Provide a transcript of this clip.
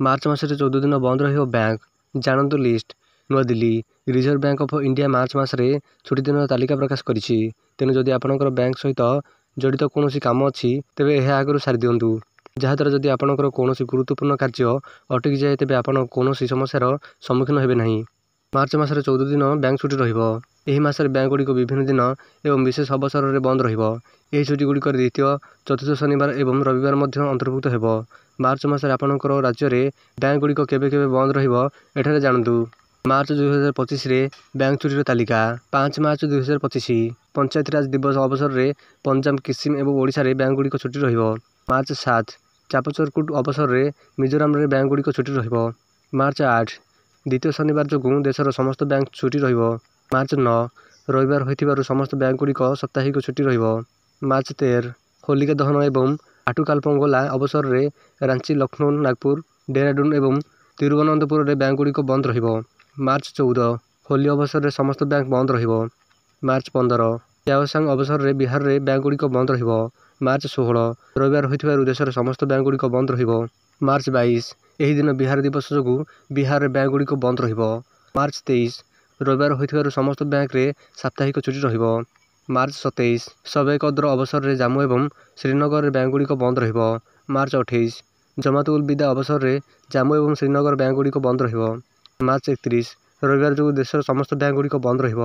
March ମାସରେ 14 ଦିନ ବନ୍ଦ ରହିବ ବ୍ୟାଙ୍କ। ଜାଣନ୍ତୁ list. New Delhi. Reserve bank of India March ମାସରେ ଛୁଟି ଦିନର ତାଲିକା ପ୍ରକାଶ କରିଛି। ତେଣୁ ଯଦି ଆପଣଙ୍କର ବ୍ୟାଙ୍କ ସହିତ ଜଡ଼ିତ କୌଣସି କାମ ଅଛି ତେବେ ଏହା ଆଗରୁ ସାରିଦିଅନ୍ତୁ। ଯାହାଦ୍ୱାରା ଯଦି ଆପଣଙ୍କର କୌଣସି ଗୁରୁତ୍ୱପୂର୍ଣ୍ଣ କାର୍ଯ୍ୟ ଅଟକିଯାଏ ତେବେ ଆପଣ କୌଣସି ସମସ୍ୟାର ସମ୍ମୁଖୀନ ହେବେ ନାହିଁ। ମାର୍ଚ୍ଚ ମାସରେ 14 ଦିନ ବ୍ୟାଙ୍କ ଛୁଟି ରହିବ। ଏହି ମାସରେ ବ୍ୟାଙ୍କଗୁଡ଼ିକ ବିଭିନ୍ନ ଦିନ ଏବଂ ବିଶେଷ ଅବସରରେ ବନ୍ଦ ରହିବ। ଏହି ଛୁଟିଗୁଡ଼ିକରେ ଦ୍ୱିତୀୟ, ଚତୁର୍ଥ ଶନିବାର ଏବଂ ରବିବାର ମଧ୍ୟ ଅନ୍ତର୍ଭୁକ୍ତ ହେବ। ମାର୍ଚ୍ଚ ମାସରେ ଆପଣଙ୍କର ରାଜ୍ୟରେ ବ୍ୟାଙ୍କଗୁଡ଼ିକ କେବେ କେବେ ବନ୍ଦ ରହିବ ଏଠାରେ ଜାଣନ୍ତୁ। ମାର୍ଚ୍ଚ 2025ରେ ବ୍ୟାଙ୍କ ଛୁଟିର ତାଲିକା। 5 ମାର୍ଚ୍ଚ 2025 ପଞ୍ଚାୟତିରାଜ ଦିବସ ଅବସରରେ ପଞ୍ଜାବ, କିସିମ ଏବଂ ଓଡ଼ିଶାରେ ବ୍ୟାଙ୍କଗୁଡ଼ିକ ଛୁଟି ରହିବ। ମାର୍ଚ୍ଚ 7 ଚାପଚରକୁଟ ଅବସରରେ ମିଜୋରାମରେ ବ୍ୟାଙ୍କଗୁଡ଼ିକ ଛୁଟି ରହିବ। ମାର୍ଚ୍ଚ 8 ଦ୍ୱିତୀୟ ଶନିବାର ଯୋଗୁଁ ଦେଶର ସମସ୍ତ ବ୍ୟାଙ୍କ ଛୁଟି ରହିବ। ମାର୍ଚ୍ଚ 9 ରବିବାର ହୋଇଥିବାରୁ ସମସ୍ତ ବ୍ୟାଙ୍କଗୁଡ଼ିକ ସାପ୍ତାହିକ ଛୁଟି ରହିବ। ମାର୍ଚ୍ଚ 13 ହୋଲିକା ଦହନ ଏବଂ ଆଟୁକାଲପଙ୍ଗୋଲା ଅବସରରେ ରାଞ୍ଚି, ଲକ୍ଷ୍ନୌ, ନାଗପୁର, ଡେରାଡୁନ ଏବଂ ତିରୁବନନ୍ତପୁରରେ ବ୍ୟାଙ୍କଗୁଡ଼ିକ ବନ୍ଦ ରହିବ। ମାର୍ଚ୍ଚ 14 ହୋଲି ଅବସରରେ ସମସ୍ତ ବ୍ୟାଙ୍କ ବନ୍ଦ ରହିବ। ମାର୍ଚ୍ଚ 15 ୟାଓସାଙ୍ଗ ଅବସରରେ ବିହାରରେ ବ୍ୟାଙ୍କଗୁଡ଼ିକ ବନ୍ଦ ରହିବ। ମାର୍ଚ୍ଚ 16 ରବିବାର ହୋଇଥିବାରୁ ଦେଶର ସମସ୍ତ ବ୍ୟାଙ୍କଗୁଡ଼ିକ ବନ୍ଦ ରହିବ। ମାର୍ଚ୍ଚ 22 ଏହି ଦିନ ବିହାର ଦିବସ ଯୋଗୁଁ ବିହାରରେ ବ୍ୟାଙ୍କଗୁଡ଼ିକ ବନ୍ଦ ରହିବ। ମାର୍ଚ୍ଚ 23 ରବିବାର ହୋଇଥିବାରୁ ସମସ୍ତ ବ୍ୟାଙ୍କରେ ସାପ୍ତାହିକ ଛୁଟି ରହିବ। ମାର୍ଚ୍ଚ 27 ଶବେ କଦ୍ର ଅବସରରେ ଜାମ୍ମୁ ଏବଂ ଶ୍ରୀନଗରରେ ବ୍ୟାଙ୍କଗୁଡ଼ିକ ବନ୍ଦ ରହିବ। ମାର୍ଚ୍ଚ 28 ଜମାତ ଉଲ ବିଦା ଅବସରରେ ଜାମ୍ମୁ ଏବଂ ଶ୍ରୀନଗର ବ୍ୟାଙ୍କଗୁଡ଼ିକ ବନ୍ଦ ରହିବ। ମାର୍ଚ୍ଚ 31 ରବିବାର ଯୋଗୁଁ ଦେଶର ସମସ୍ତ ବ୍ୟାଙ୍କଗୁଡ଼ିକ ବନ୍ଦ ରହିବ।